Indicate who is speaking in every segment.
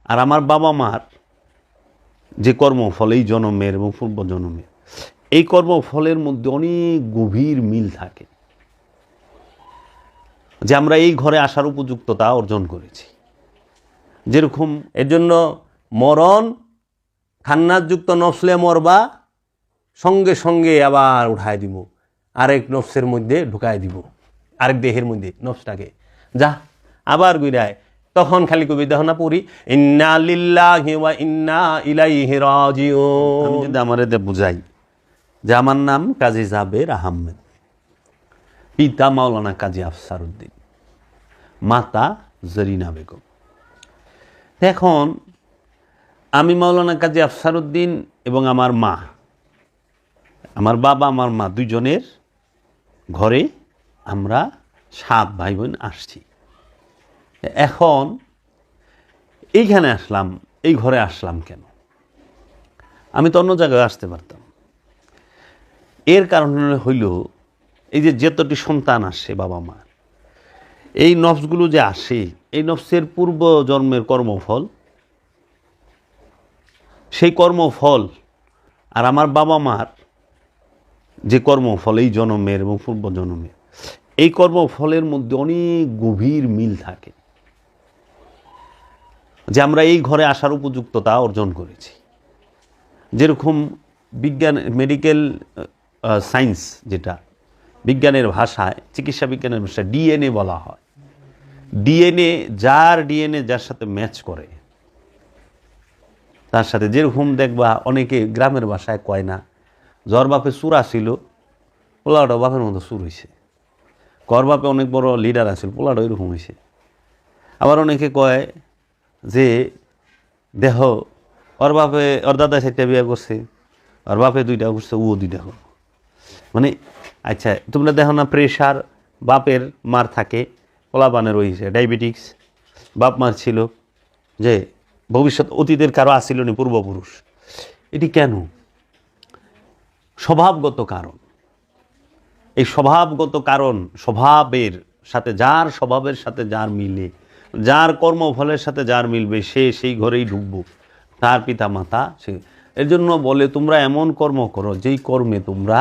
Speaker 1: আর আমার বাবা মার যে কর্মফল এই জন্মের এবং পূর্ব জন্মের, এই কর্মফলের মধ্যে অনেক গভীর মিল থাকে, যে আমরা এই ঘরে আসার উপযুক্ততা অর্জন করেছি। যেরকম
Speaker 2: এর জন্য মরণ খান্নাতযুক্ত নফসলে মরবা, সঙ্গে সঙ্গে আবার উঠায় দিব, আরেক নফসের মধ্যে ঢুকায় দিব, আরেক দেহের মধ্যে নফসটাকে, যা আবার গুইরায়। তখন খালি কবি দেখো না পড়ি, ইন্না লিল্লাহি ওয়া ইন্না ইলাইহি রাজিউন।
Speaker 1: আমি যদি আমার এদের বুঝাই যে আমার নাম কাজী জাবের আহমেদ, পিতা মাওলানা কাজী আফসার উদ্দিন, মাতা জরিনা বেগম। এখন আমি মাওলানা কাজী আফসার উদ্দিন এবং আমার মা, আমার বাবা আমার মা দুইজনের ঘরে আমরা 7 ভাই বোন আসছি। এখন এইখানে আসলাম, এই ঘরে আসলাম কেন? আমি তো অন্য জায়গায় আসতে পারতাম। এর কারণ হইল এই যে যতটি সন্তান আসে বাবা মা, এই নফসগুলো যে আসে, এই নফসের পূর্ব জন্মের কর্মফল, সেই কর্মফল আর আমার বাবা মার যে কর্মফল এই জন্মের এবং পূর্ব জন্মের, এই কর্মফলের মধ্যে অনেক গভীর মিল থাকে, যে আমরা এই ঘরে আসার উপযুক্ততা অর্জন করেছি। যেরকম বিজ্ঞান, মেডিকেল সায়েন্স, যেটা বিজ্ঞানের ভাষায়, চিকিৎসা বিজ্ঞানের ভাষায় ডিএনএ বলা হয়। ডিএনএ, যার সাথে ম্যাচ করে তার সাথে, যেরকম দেখবা অনেকে গ্রামের ভাষায় কয় না, জ্বর বাপে চূড়া ছিল, পোলাওটাও বাপের মতো চুর হয়েছে। কর বাপে অনেক বড় লিডার আছিল, পোলাটাও এরকম হয়েছে। আবার অনেকে কয় যে দেহ ওর বাপে, ওর দাদা 4টা বিয়ে করছে, ওর বাপে 2টা করছে, ও 2টা করো। মানে আচ্ছা, তোমরা দেখো না প্রেশার বাপের মার থাকে, পোলাপানের হয়েছে ডায়াবেটিক্স, বাপ মার ছিল, যে ভবিষ্যৎ অতীতের কারো আসিল নি পূর্বপুরুষ। এটি কেন? স্বভাবগত কারণ। এই স্বভাবগত কারণ, স্বভাবের সাথে যার, স্বভাবের সাথে যার মিলে, যার কর্মফলের সাথে যার মিলবে, সে সেই ঘরেই ঢুকবো, তার পিতা মাতা সে। এর জন্য বলে তোমরা এমন কর্ম করো যেই কর্মে তোমরা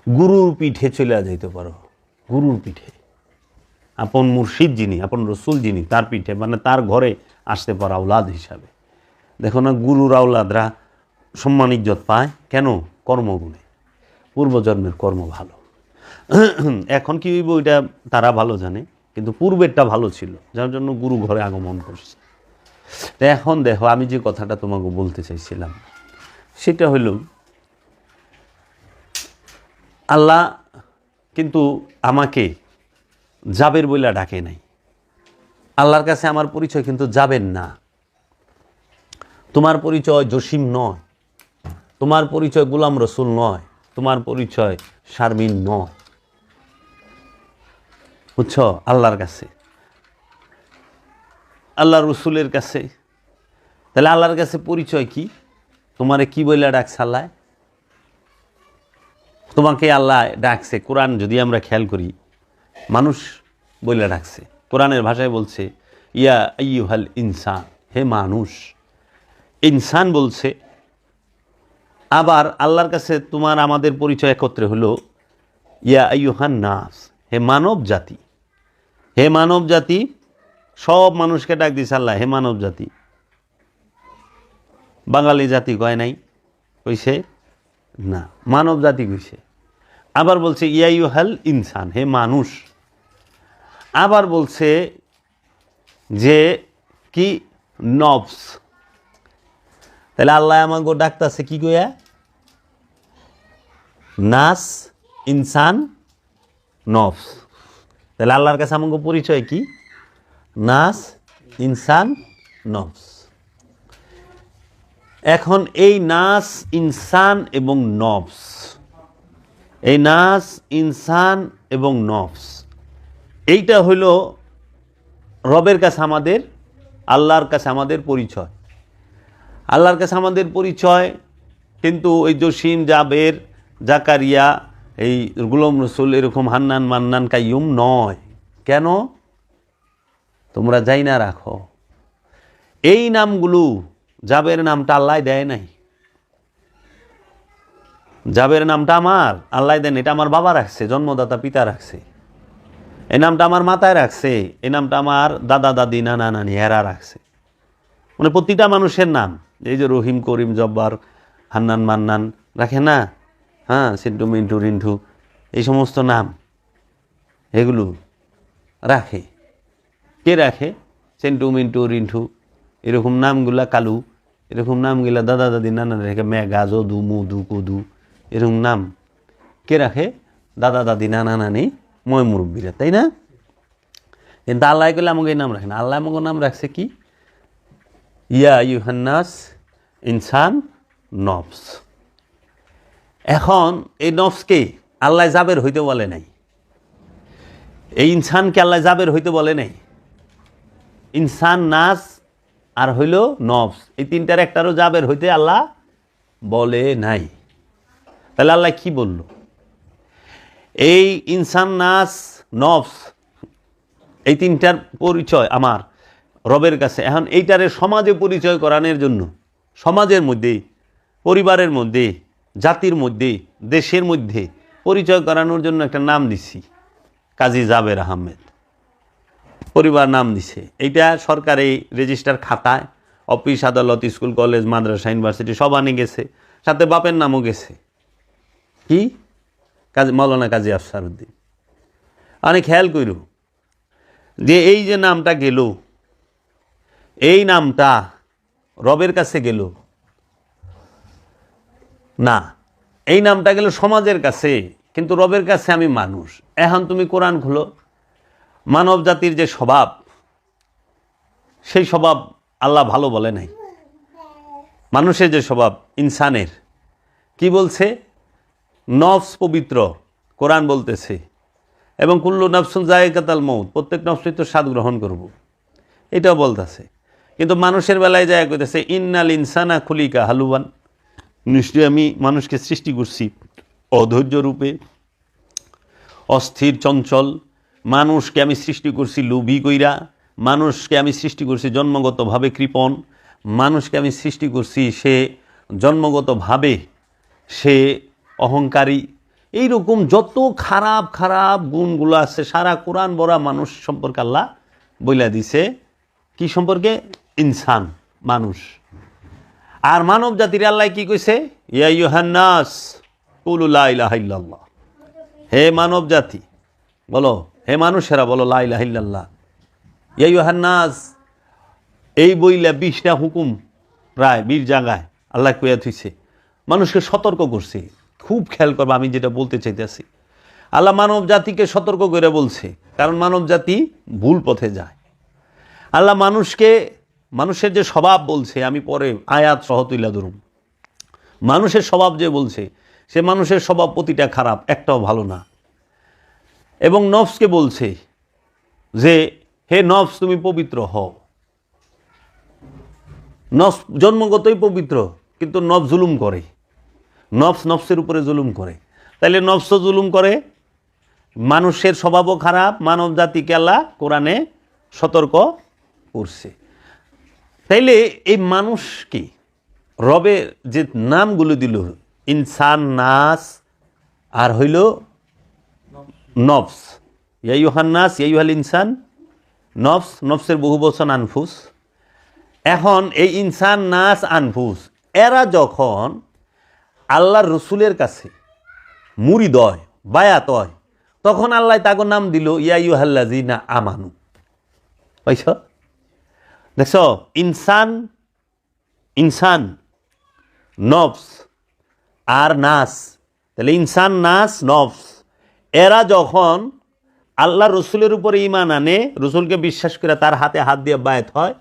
Speaker 1: গুরুর পিঠে চলে যাইতে পারো। গুরুর পিঠে, আপন মুর্শিদ যিনি, আপন রসুল যিনি, তার পিঠে, মানে তার ঘরে আসতে পারো আওলাদ হিসাবে। দেখো না, গুরুর আওলাদরা সম্মান ইজ্জত পায় কেন? কর্মগুণে, পূর্বজন্মের কর্ম ভালো। এখন কি হইব এটা তারা ভালো জানে, কিন্তু পূর্বেরটা ভালো ছিল, যার জন্য গুরু ঘরে আগমন করছে। তো এখন দেখো, আমি যে কথাটা তোমাকে বলতে চাইছিলাম সেটা হইল, আল্লাহ কিন্তু আমাকে জাবের বইলা ডাকে নাই। আল্লাহর কাছে আমার পরিচয় কিন্তু যাবেন না। তোমার পরিচয় জসিম নয়, তোমার পরিচয় গোলাম রসুল নয়, তোমার পরিচয় শারমিন নয়, বুঝছ? আল্লাহর কাছে, আল্লাহ রসুলের কাছে। তাহলে আল্লাহর কাছে পরিচয় কি? তোমারে কি বইলা ডাকছে আল্লাহ? তোমাকে আল্লাহ ডাকছে, কোরআন যদি আমরা খেয়াল করি, মানুষ বইলা ডাকছে। কোরআনের ভাষায় বলছে ইয়া আইয়ুহাল ইনসান, হে মানুষ, ইনসান বলছে। আবার আল্লাহর কাছে তোমার আমাদের পরিচয় একত্রে হলো ইয়া আইয়ুহান নাস, হে মানব জাতি। হে মানব জাতি, সব মানুষকে ডাক দিছে আল্লাহ হে মানব জাতি। বাঙালি জাতি কয় নাই, কইছে না, মানব জাতি কইছে। আবার বলছে ইয়া আইয়ুহাল ইনসান, হে মানুষ। আবার বলছে যে কি নফস। তাহলে আল্লাহ আমাকে ডাকতেছে কি কইয়া? নাস, ইনসান, নফস। তাহলে আল্লাহর কাছে আমাকে পরিচয় কি? নাস, ইনসান, নফস। এখন এই নাস, ইনসান এবং নফস, এই নাস, ইনসান এবং নফস, এইটা হইল রবের কাছে আমাদের, আল্লাহর কাছে আমাদের পরিচয়। আল্লাহর কাছে আমাদের পরিচয় কিন্তু ওই জসিম, জাবের, জাকারিয়া, এই গোলাম রসুল, এরকম হান্নান, মান্নান, কাইয়ুম নয়। কেন? তোমরা যাই না রাখো, এই নামগুলো জাবের নামটা আল্লাহ দেয় নাই। জাবের নামটা আমার আল্লাহ দেন, এটা আমার বাবা রাখছে, জন্মদাতা পিতা রাখছে। এই নামটা আমার মাতায় রাখছে, এই নামটা আমার দাদা দাদি নানা নানি এরা রাখছে। মানে প্রতিটা মানুষের নাম, এই যে রহিম, করিম, জব্বার, হান্নান, মান্নান রাখে না, হ্যাঁ, সিন্টু, মিন্টু, রিন্টু, এই সমস্ত নাম এগুলো রাখে। কে রাখে? সেন্টু, মিন্টু, রিন্টু, এরকম নামগুলা, কালু, এরকম নামগুলা দাদা দাদি নানা রেখে, মেঘা, যদু, মধু, কদু, এরকম নাম কে রাখে? দাদা দাদি নানা নানি ময় মুরব্বীরা, তাই না? কিন্তু আল্লাহ করলে আমাকে এই নাম রাখে না। আল্লাহ আমাকে নাম রাখছে কি? ইয়া আইয়ুহান্নাস ইনসান নফস। এখন এই নফসকে আল্লাহ জাবের হইতে বলে নাই, এই ইনসানকে আল্লাহ জাবের হইতে বলে নাই। ইনসান, নাস আর হইল নফস, এই তিনটার একটারও জাবের হইতে আল্লাহ বলে নাই। তাহলে আল্লাহ কি বলল? এই ইনসান, নাস, নফস, এই তিনটার পরিচয় আমার রবের কাছে। এখন এইটারে সমাজে পরিচয় করানোর জন্য, সমাজের মধ্যে, পরিবারের মধ্যে, জাতির মধ্যে, দেশের মধ্যে পরিচয় করানোর জন্য একটা নাম দিছি, কাজী জাবের আহমেদ। পরিবার নাম দিছে, এইটা সরকারি রেজিস্টার খাতায়, অফিস, আদালত, স্কুল, কলেজ, মাদ্রাসা, ইউনিভার্সিটি সব আনে গেছে, সাথে বাপের নামও গেছে। কি? কাজী মৌলানা কাজী আফসার উদ্দিন। অনেক খেয়াল কইর যে এই যে নামটা গেল, এই নামটা রবের কাছে গেল না, এই নামটা গেল সমাজের কাছে, কিন্তু রবের কাছে আমি মানুষ। এখন তুমি কোরআন খুলো, মানব জাতির যে স্বভাব, সেই স্বভাব আল্লাহ ভালো বলে নাই। মানুষের যে স্বভাব, ইনসানের, কি বলছে? নফস পবিত্র, কোরআন বলতেছে, এবং কুল্লু নফসুন যায়কাতুল মউত, প্রত্যেক নফসই তো স্বাদ গ্রহণ করব, এটাও বলতেছে। কিন্তু মানুষের বেলায় যায় কইতেছে ইন্নাল ইনসানা খুলিকা হালুয়ান, নিশ্চয়ই আমি মানুষকে সৃষ্টি করছি অধৈর্য রূপে, অস্থির, চঞ্চল। মানুষকে আমি সৃষ্টি করছি লোভী কইরা, মানুষকে আমি সৃষ্টি করছি জন্মগতভাবে কৃপণ, মানুষকে আমি সৃষ্টি করছি সে জন্মগতভাবে সে অহংকারী। এইরকম যত খারাপ খারাপ গুণগুলো আছে সারা কোরআন বড়া মানুষ সম্পর্কে আল্লাহ বইলা দিছে। কি সম্পর্কে? ইনসান, মানুষ। আর মানব জাতির আল্লাহ কি কইছে? ইয়া আইয়ুহান্নাস কুলু লা ইলাহা ইল্লাল্লাহ। হে মানব জাতি বলো, হে মানুষেরা বলো লা ইলাহা ইল্লাল্লাহ। ইয়া আইয়ুহান্নাস, এই বইলা 20টা হুকুম, প্রায় 20 জায়গায় আল্লাহ কইয়া থইছে, মানুষকে সতর্ক করছে। খুব খেয়াল করবে আমি যেটা বলতে চাইতেছি। আল্লাহ মানব জাতিকে সতর্ক করে বলছে, কারণ মানব জাতি ভুল পথে যায়। আল্লাহ মানুষকে, মানুষের যে স্বভাব বলছে, আমি পরে আয়াত সহ তুইলা ধরুম, মানুষের স্বভাব যে বলছে, সে মানুষের স্বভাব প্রতিটা খারাপ, একটাও ভালো না। এবং নফসকে বলছে যে হে নফস তুমি পবিত্র হও। নফস জন্মগতই পবিত্র, কিন্তু নফস জুলুম করে, নফস নফসের উপরে জুলুম করে। তাইলে নফসও জুলুম করে, মানুষের স্বভাবও খারাপ, মানব জাতিকে আল্লাহ কোরআনে সতর্ক করছে। তাইলে এই মানুষকে রবে যে নামগুলো দিল, ইনসান, নাস আর হইল নফস, ইয়া আইয়ুহান্নাস, ইয়া আইয়ুহাল ইনসান, নফস, নফসের বহু বচন আনফুস। এখন এই ইনসান, নাস, আনফুস এরা যখন আল্লাহর রসুলের কাছে মুরিদ হয়, বায়াত হয়, তখন আল্লাহ তাকে নাম দিল ইয়া আইয়ুহাল্লাযিনা আমানু। পাইছ? দেখছ? ইনসান, ইনসান, নফস আর নাস। তাহলে ইনসান, নাস, নফস এরা যখন আল্লাহ রসুলের উপরে ঈমান আনে, রসুলকে বিশ্বাস করে তার হাতে হাত দিয়ে বায়াত হয়,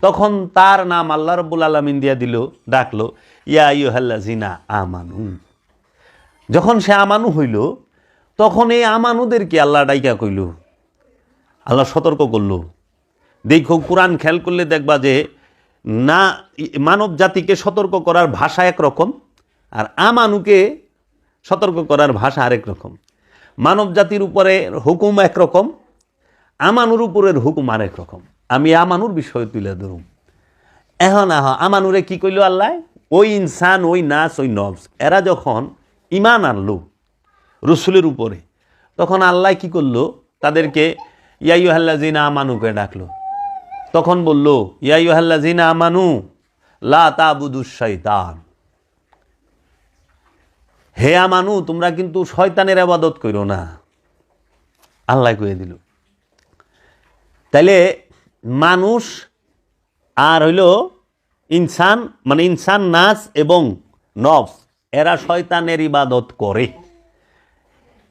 Speaker 1: তখন তার নাম আল্লাহ রাব্বুল আলামিন দিয়া দিল, ডাকলো ইয়া আইয়ুহাল্লাযিনা আমানু। যখন সে আমানু হইল, তখন এই আমানুদেরকে আল্লাহ ডাইকা কইল, আল্লাহ সতর্ক করলো। দেখো কোরআন খেয়াল করলে দেখবা যে না, মানব জাতিকে সতর্ক করার ভাষা একরকম, আর আমানুকে সতর্ক করার ভাষা আরেক রকম। মানব জাতির উপরে হুকুম একরকম, আমানুর উপরের হুকুম আরেক রকম। আমি আমানুর বিষয় তুলে ধরুম। এখন আমানুরে কি কইল আল্লাহ? ওই ইনসান, ওই নাস, ওই নবস, এরা যখন ইমান আনলো রসুলের উপরে, তখন আল্লাহ কি করলো? তাদেরকে ইয়াইয়ুহাল্লাযিনা আমানুকে ডাকলো। তখন বলল, ইয়াইয়ুহাল্লাযিনা আমানু লা তা'বুদুশ শাইতান, হে আমানু, তোমরা কিন্তু শয়তানের ইবাদত করো না। আল্লাহ কয়ে দিল। তাইলে মানুষ আর হইল ইনসান, মানে ইনসান, নাস এবং নফস, এরা শয়তানের ইবাদত করে।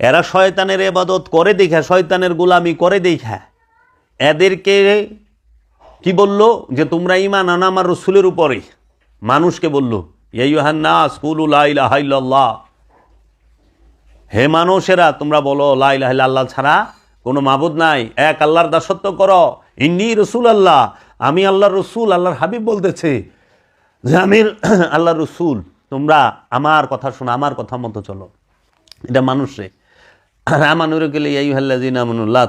Speaker 1: এরা শয়তানের ইবাদত করে দেখা, শয়তানের গোলামি করে দেখা এদেরকে কি বলল? যে তোমরা ঈমান আনো আমার রাসূলের উপরে। মানুষকে বলল, ইয়া আইয়ুহান নাস কুলু লা ইলাহা ইল্লাল্লাহ, হে মানুষেরা তোমরা বলো লা ইলাহা ইল্লাল্লাহ ছাড়া কোনো মাবুদ নাই, এক আল্লাহর দাসত্ব করো। ইন্নী রাসূলুল্লাহ, আমি আল্লাহর রাসূল, আল্লাহর হাবিব বলতেছে যে আমি আল্লাহর রাসূল, তোমরা আমার কথা শোনো, আমার কথা মতো চলো। এটা মানুষে। আর আমানুরে গেলে ইয়া আইয়ুহাল্লাযিনা আমানু লা